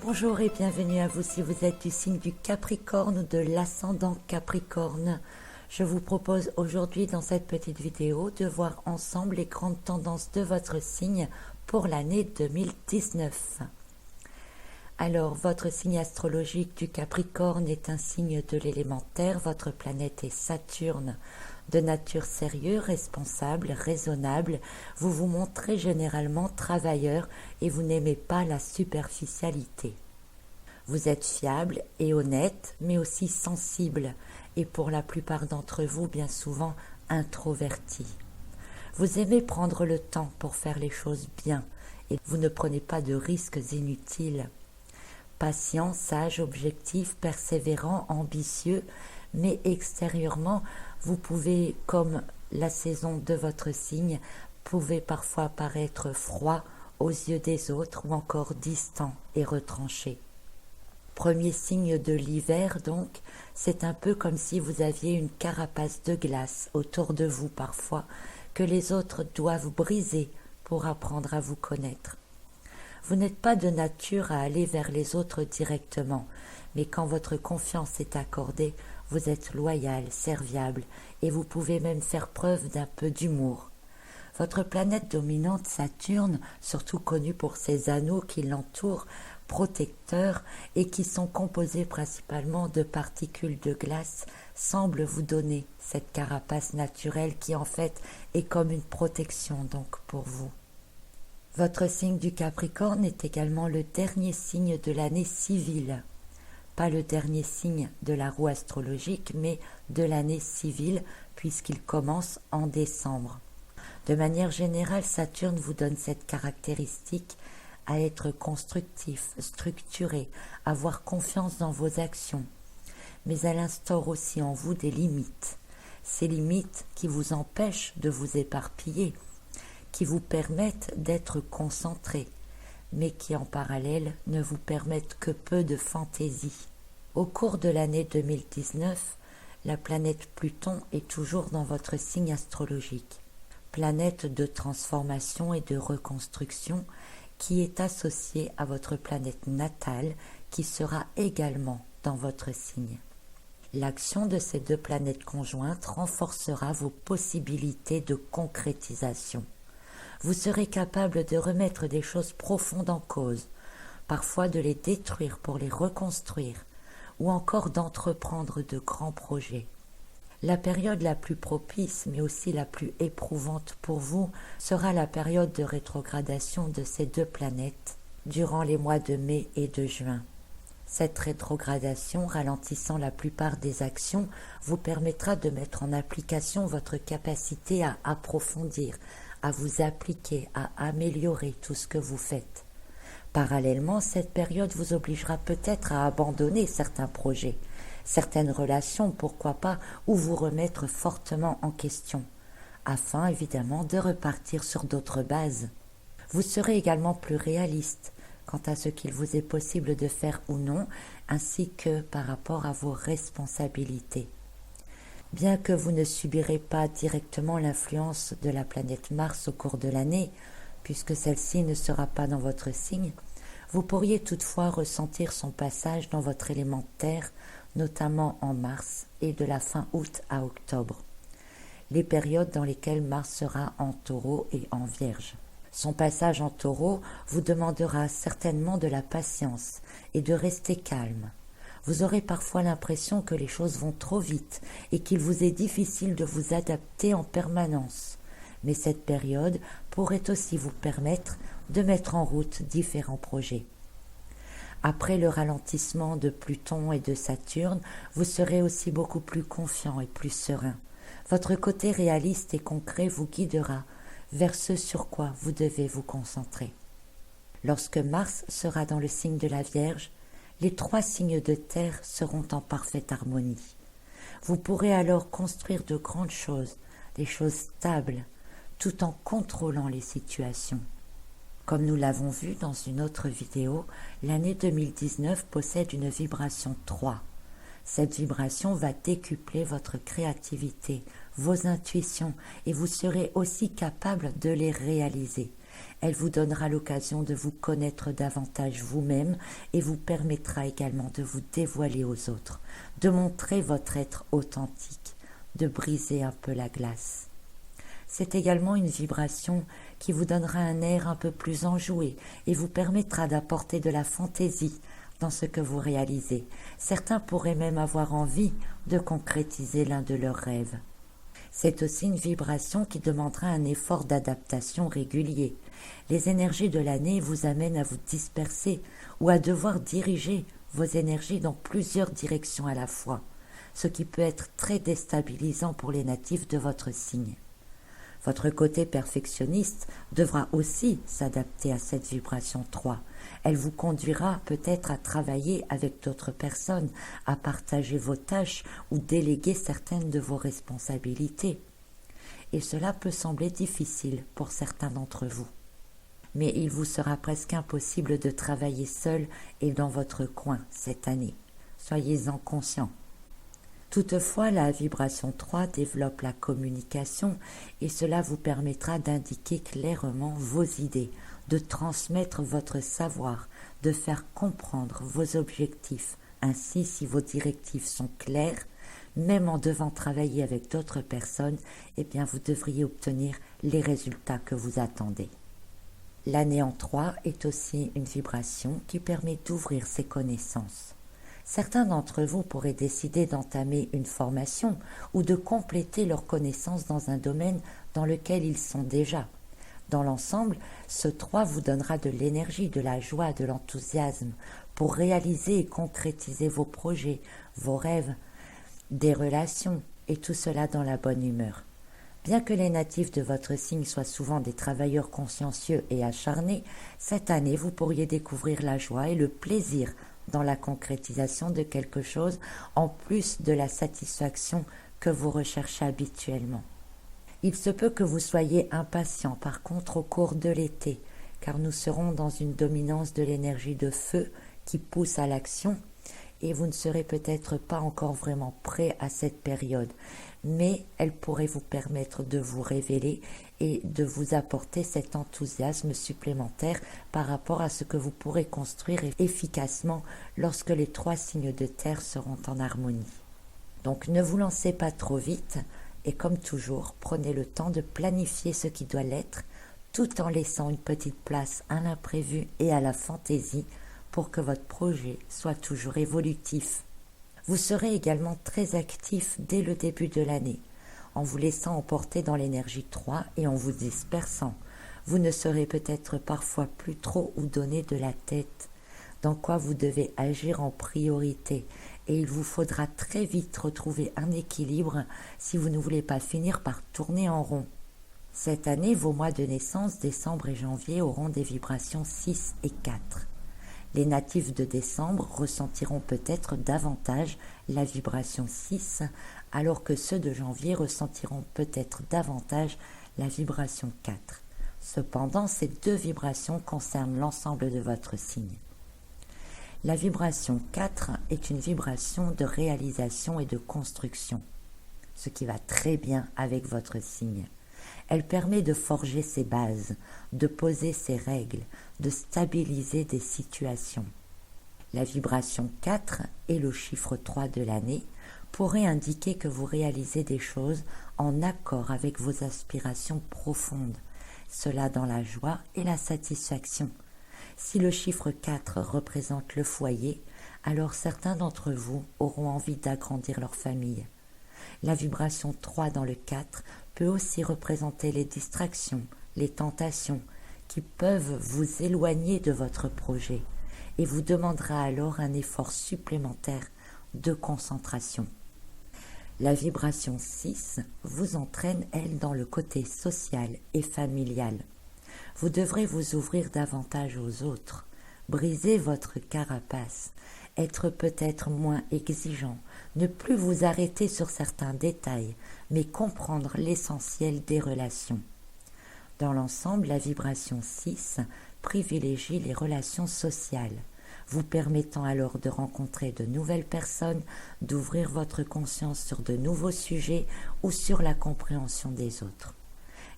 Bonjour et bienvenue à vous si vous êtes du signe du Capricorne ou de l'ascendant Capricorne. Je vous propose aujourd'hui dans cette petite vidéo de voir ensemble les grandes tendances de votre signe pour l'année 2019. Alors, votre signe astrologique du Capricorne est un signe de l'élémentaire. Votre planète est Saturne, de nature sérieuse, responsable, raisonnable. Vous vous montrez généralement travailleur et vous n'aimez pas la superficialité. Vous êtes fiable et honnête, mais aussi sensible et pour la plupart d'entre vous, bien souvent, introverti. Vous aimez prendre le temps pour faire les choses bien et vous ne prenez pas de risques inutiles. Patient, sage, objectif, persévérant, ambitieux, mais extérieurement, vous pouvez, comme la saison de votre signe, pouvez parfois paraître froid aux yeux des autres ou encore distant et retranché. Premier signe de l'hiver donc, c'est un peu comme si vous aviez une carapace de glace autour de vous parfois, que les autres doivent briser pour apprendre à vous connaître. Vous n'êtes pas de nature à aller vers les autres directement, mais quand votre confiance est accordée, vous êtes loyal, serviable, et vous pouvez même faire preuve d'un peu d'humour. Votre planète dominante Saturne, surtout connue pour ses anneaux qui l'entourent, protecteurs et qui sont composés principalement de particules de glace, semble vous donner cette carapace naturelle qui en fait est comme une protection donc pour vous. Votre signe du Capricorne est également le dernier signe de l'année civile. Pas le dernier signe de la roue astrologique, mais de l'année civile, puisqu'il commence en décembre. De manière générale, Saturne vous donne cette caractéristique à être constructif, structuré, avoir confiance dans vos actions. Mais elle instaure aussi en vous des limites. Ces limites qui vous empêchent de vous éparpiller, qui vous permettent d'être concentré, mais qui en parallèle ne vous permettent que peu de fantaisie. Au cours de l'année 2019, la planète Pluton est toujours dans votre signe astrologique, planète de transformation et de reconstruction qui est associée à votre planète natale qui sera également dans votre signe. L'action de ces deux planètes conjointes renforcera vos possibilités de concrétisation. Vous serez capable de remettre des choses profondes en cause, parfois de les détruire pour les reconstruire, ou encore d'entreprendre de grands projets. La période la plus propice, mais aussi la plus éprouvante pour vous, sera la période de rétrogradation de ces deux planètes durant les mois de mai et de juin. Cette rétrogradation, ralentissant la plupart des actions, vous permettra de mettre en application votre capacité à approfondir, à vous appliquer, à améliorer tout ce que vous faites. Parallèlement, cette période vous obligera peut-être à abandonner certains projets, certaines relations, pourquoi pas, ou vous remettre fortement en question, afin évidemment de repartir sur d'autres bases. Vous serez également plus réaliste quant à ce qu'il vous est possible de faire ou non, ainsi que par rapport à vos responsabilités. Bien que vous ne subirez pas directement l'influence de la planète Mars au cours de l'année, puisque celle-ci ne sera pas dans votre signe, vous pourriez toutefois ressentir son passage dans votre élément terre, notamment en mars et de la fin août à octobre, les périodes dans lesquelles Mars sera en Taureau et en Vierge. Son passage en Taureau vous demandera certainement de la patience et de rester calme. Vous aurez parfois l'impression que les choses vont trop vite et qu'il vous est difficile de vous adapter en permanence. Mais cette période pourrait aussi vous permettre de mettre en route différents projets. Après le ralentissement de Pluton et de Saturne, vous serez aussi beaucoup plus confiant et plus serein. Votre côté réaliste et concret vous guidera vers ce sur quoi vous devez vous concentrer. Lorsque Mars sera dans le signe de la Vierge, les 3 signes de terre seront en parfaite harmonie. Vous pourrez alors construire de grandes choses, des choses stables, tout en contrôlant les situations. Comme nous l'avons vu dans une autre vidéo, l'année 2019 possède une vibration 3. Cette vibration va décupler votre créativité, vos intuitions, et vous serez aussi capable de les réaliser. Elle vous donnera l'occasion de vous connaître davantage vous-même et vous permettra également de vous dévoiler aux autres, de montrer votre être authentique, de briser un peu la glace. C'est également une vibration qui vous donnera un air un peu plus enjoué et vous permettra d'apporter de la fantaisie dans ce que vous réalisez. Certains pourraient même avoir envie de concrétiser l'un de leurs rêves. C'est aussi une vibration qui demandera un effort d'adaptation régulier. Les énergies de l'année vous amènent à vous disperser ou à devoir diriger vos énergies dans plusieurs directions à la fois, ce qui peut être très déstabilisant pour les natifs de votre signe. Votre côté perfectionniste devra aussi s'adapter à cette vibration 3. Elle vous conduira peut-être à travailler avec d'autres personnes, à partager vos tâches ou déléguer certaines de vos responsabilités. Et cela peut sembler difficile pour certains d'entre vous. Mais il vous sera presque impossible de travailler seul et dans votre coin cette année. Soyez-en conscients. Toutefois, la vibration 3 développe la communication et cela vous permettra d'indiquer clairement vos idées, de transmettre votre savoir, de faire comprendre vos objectifs. Ainsi, si vos directives sont claires, même en devant travailler avec d'autres personnes, eh bien vous devriez obtenir les résultats que vous attendez. L'année en 3 est aussi une vibration qui permet d'ouvrir ses connaissances. Certains d'entre vous pourraient décider d'entamer une formation ou de compléter leurs connaissances dans un domaine dans lequel ils sont déjà. Dans l'ensemble, ce 3 vous donnera de l'énergie, de la joie, de l'enthousiasme pour réaliser et concrétiser vos projets, vos rêves, des relations et tout cela dans la bonne humeur. Bien que les natifs de votre signe soient souvent des travailleurs consciencieux et acharnés, cette année vous pourriez découvrir la joie et le plaisir dans la concrétisation de quelque chose en plus de la satisfaction que vous recherchez habituellement. Il se peut que vous soyez impatient par contre au cours de l'été, car nous serons dans une dominance de l'énergie de feu qui pousse à l'action et vous ne serez peut-être pas encore vraiment prêt à cette période, mais elle pourrait vous permettre de vous révéler et de vous apporter cet enthousiasme supplémentaire par rapport à ce que vous pourrez construire efficacement lorsque les 3 signes de terre seront en harmonie. Donc ne vous lancez pas trop vite et comme toujours, prenez le temps de planifier ce qui doit l'être tout en laissant une petite place à l'imprévu et à la fantaisie pour que votre projet soit toujours évolutif. Vous serez également très actif dès le début de l'année, en vous laissant emporter dans l'énergie 3 et en vous dispersant. Vous ne saurez peut-être parfois plus trop où donner de la tête, dans quoi vous devez agir en priorité, et il vous faudra très vite retrouver un équilibre si vous ne voulez pas finir par tourner en rond. Cette année, vos mois de naissance, décembre et janvier, auront des vibrations 6 et 4. Les natifs de décembre ressentiront peut-être davantage la vibration 6, alors que ceux de janvier ressentiront peut-être davantage la vibration 4. Cependant, ces 2 vibrations concernent l'ensemble de votre signe. La vibration 4 est une vibration de réalisation et de construction, ce qui va très bien avec votre signe. Elle permet de forger ses bases, de poser ses règles, de stabiliser des situations. La vibration 4 et le chiffre 3 de l'année pourraient indiquer que vous réalisez des choses en accord avec vos aspirations profondes, cela dans la joie et la satisfaction. Si le chiffre 4 représente le foyer, alors certains d'entre vous auront envie d'agrandir leur famille. La vibration 3 dans le 4 peut aussi représenter les distractions, les tentations qui peuvent vous éloigner de votre projet et vous demandera alors un effort supplémentaire de concentration. La vibration 6 vous entraîne, elle, dans le côté social et familial. Vous devrez vous ouvrir davantage aux autres, briser votre carapace, être peut-être moins exigeant, ne plus vous arrêter sur certains détails, mais comprendre l'essentiel des relations. Dans l'ensemble, la vibration 6 privilégie les relations sociales, vous permettant alors de rencontrer de nouvelles personnes, d'ouvrir votre conscience sur de nouveaux sujets ou sur la compréhension des autres.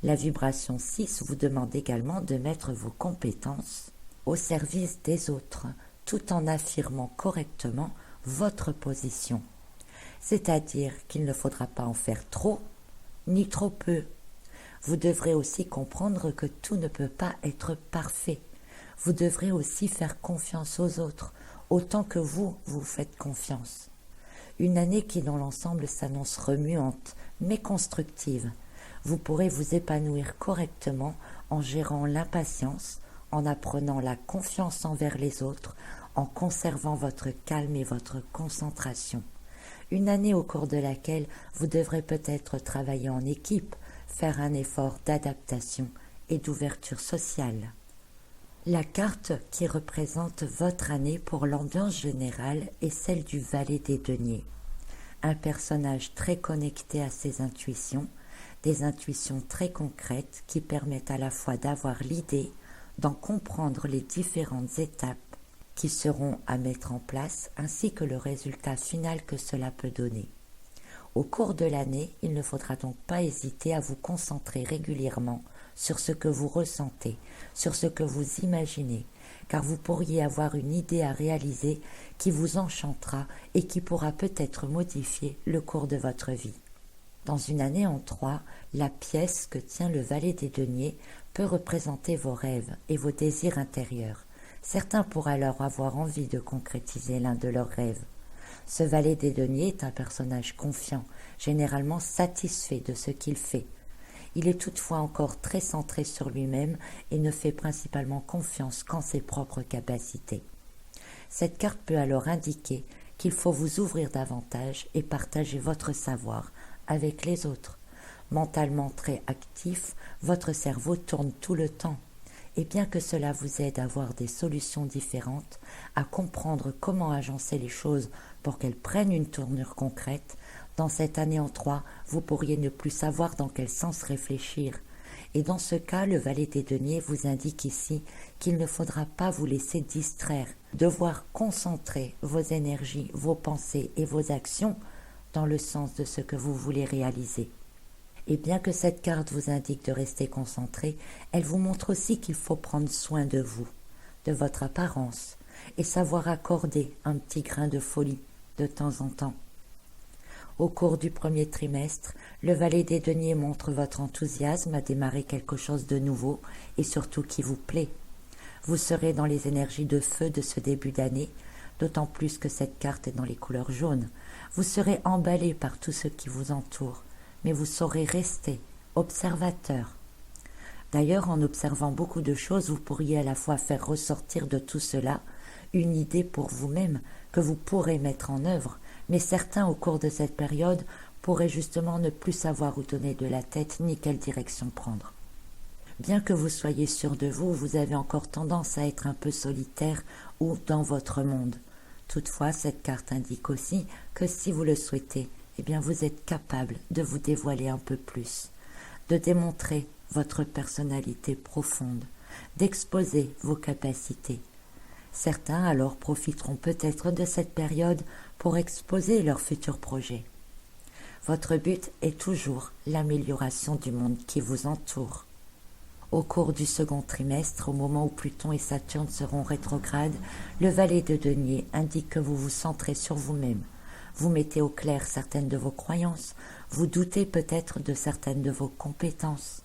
La vibration 6 vous demande également de mettre vos compétences au service des autres, tout en affirmant correctement votre position. C'est-à-dire qu'il ne faudra pas en faire trop, ni trop peu. Vous devrez aussi comprendre que tout ne peut pas être parfait. Vous devrez aussi faire confiance aux autres, autant que vous faites confiance. Une année qui dans l'ensemble s'annonce remuante, mais constructive. Vous pourrez vous épanouir correctement en gérant l'impatience, en apprenant la confiance envers les autres, en conservant votre calme et votre concentration. Une année au cours de laquelle vous devrez peut-être travailler en équipe, faire un effort d'adaptation et d'ouverture sociale. La carte qui représente votre année pour l'ambiance générale est celle du valet des deniers. Un personnage très connecté à ses intuitions, des intuitions très concrètes qui permettent à la fois d'avoir l'idée, d'en comprendre les différentes étapes qui seront à mettre en place ainsi que le résultat final que cela peut donner. Au cours de l'année, il ne faudra donc pas hésiter à vous concentrer régulièrement sur ce que vous ressentez, sur ce que vous imaginez, car vous pourriez avoir une idée à réaliser qui vous enchantera et qui pourra peut-être modifier le cours de votre vie. Dans une année en 3, la pièce que tient le valet des deniers peut représenter vos rêves et vos désirs intérieurs. Certains pourraient alors avoir envie de concrétiser l'un de leurs rêves. Ce valet des deniers est un personnage confiant, généralement satisfait de ce qu'il fait. Il est toutefois encore très centré sur lui-même et ne fait principalement confiance qu'en ses propres capacités. Cette carte peut alors indiquer qu'il faut vous ouvrir davantage et partager votre savoir avec les autres. Mentalement très actif, votre cerveau tourne tout le temps. Et bien que cela vous aide à voir des solutions différentes, à comprendre comment agencer les choses pour qu'elles prennent une tournure concrète, dans cette année en 3, vous pourriez ne plus savoir dans quel sens réfléchir. Et dans ce cas, le valet des deniers vous indique ici qu'il ne faudra pas vous laisser distraire, devoir concentrer vos énergies, vos pensées et vos actions dans le sens de ce que vous voulez réaliser. Et bien que cette carte vous indique de rester concentré, elle vous montre aussi qu'il faut prendre soin de vous, de votre apparence, et savoir accorder un petit grain de folie de temps en temps. Au cours du premier trimestre, le valet des deniers montre votre enthousiasme à démarrer quelque chose de nouveau et surtout qui vous plaît. Vous serez dans les énergies de feu de ce début d'année, d'autant plus que cette carte est dans les couleurs jaunes. Vous serez emballé par tout ce qui vous entoure, mais vous saurez rester observateur. D'ailleurs, en observant beaucoup de choses, vous pourriez à la fois faire ressortir de tout cela une idée pour vous-même que vous pourrez mettre en œuvre, mais certains, au cours de cette période, pourraient justement ne plus savoir où donner de la tête ni quelle direction prendre. Bien que vous soyez sûr de vous, vous avez encore tendance à être un peu solitaire ou dans votre monde. Toutefois, cette carte indique aussi que si vous le souhaitez, eh bien vous êtes capable de vous dévoiler un peu plus, de démontrer votre personnalité profonde, d'exposer vos capacités. Certains alors profiteront peut-être de cette période pour exposer leurs futurs projets. Votre but est toujours l'amélioration du monde qui vous entoure. Au cours du second trimestre, au moment où Pluton et Saturne seront rétrogrades, le valet de denier indique que vous vous centrez sur vous-même. Vous mettez au clair certaines de vos croyances, vous doutez peut-être de certaines de vos compétences.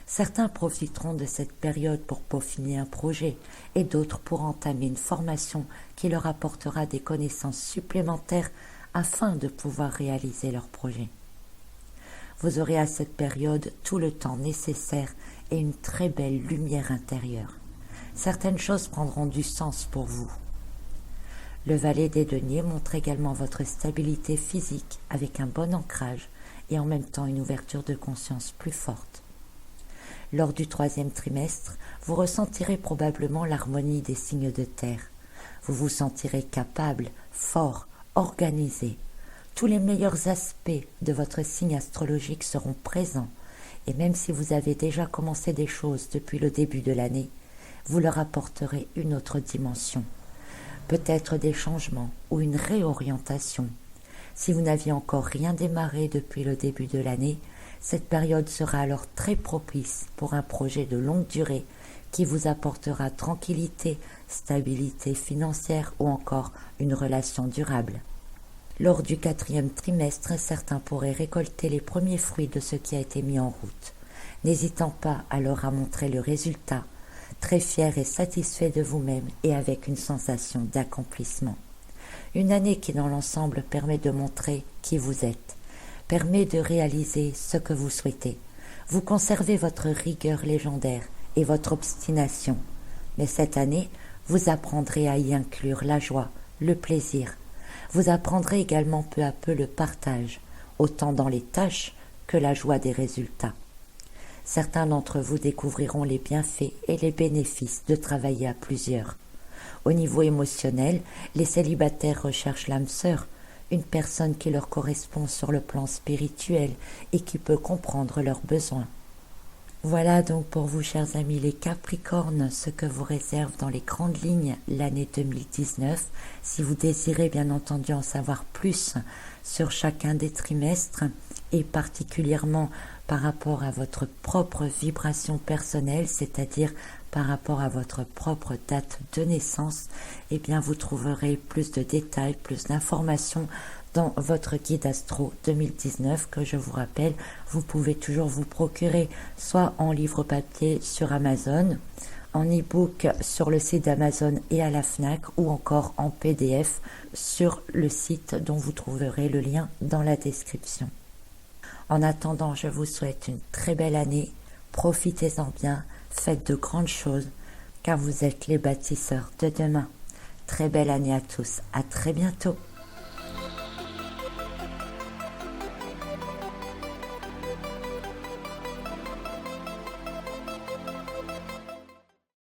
Certains profiteront de cette période pour peaufiner un projet et d'autres pour entamer une formation qui leur apportera des connaissances supplémentaires afin de pouvoir réaliser leur projet. Vous aurez à cette période tout le temps nécessaire et une très belle lumière intérieure. Certaines choses prendront du sens pour vous. Le valet des deniers montre également votre stabilité physique avec un bon ancrage et en même temps une ouverture de conscience plus forte. Lors du troisième trimestre, vous ressentirez probablement l'harmonie des signes de terre. Vous vous sentirez capable, fort, organisé. Tous les meilleurs aspects de votre signe astrologique seront présents et même si vous avez déjà commencé des choses depuis le début de l'année, vous leur apporterez une autre dimension. Peut-être des changements ou une réorientation. Si vous n'aviez encore rien démarré depuis le début de l'année, Cette période sera alors très propice pour un projet de longue durée qui vous apportera tranquillité, stabilité financière ou encore une relation durable. Lors du 4e trimestre, certains pourraient récolter les premiers fruits de ce qui a été mis en route, n'hésitant pas alors à montrer le résultat, très fier et satisfait de vous-même et avec une sensation d'accomplissement. Une année qui dans l'ensemble permet de montrer qui vous êtes, permet de réaliser ce que vous souhaitez. Vous conservez votre rigueur légendaire et votre obstination, mais cette année, vous apprendrez à y inclure la joie, le plaisir. Vous apprendrez également peu à peu le partage, autant dans les tâches que la joie des résultats. Certains d'entre vous découvriront les bienfaits et les bénéfices de travailler à plusieurs. Au niveau émotionnel, les célibataires recherchent l'âme sœur, une personne qui leur correspond sur le plan spirituel et qui peut comprendre leurs besoins. Voilà donc pour vous, chers amis les Capricornes, ce que vous réserve dans les grandes lignes l'année 2019. Si vous désirez bien entendu en savoir plus sur chacun des trimestres et particulièrement par rapport à votre propre vibration personnelle, c'est-à-dire par rapport à votre propre date de naissance, eh bien vous trouverez plus de détails, plus d'informations dans votre guide astro 2019 que je vous rappelle, vous pouvez toujours vous procurer soit en livre papier sur Amazon, en e-book sur le site d'Amazon et à la Fnac ou encore en PDF sur le site dont vous trouverez le lien dans la description. En attendant, je vous souhaite une très belle année, profitez-en bien, faites de grandes choses car vous êtes les bâtisseurs de demain. Très belle année à tous, à très bientôt.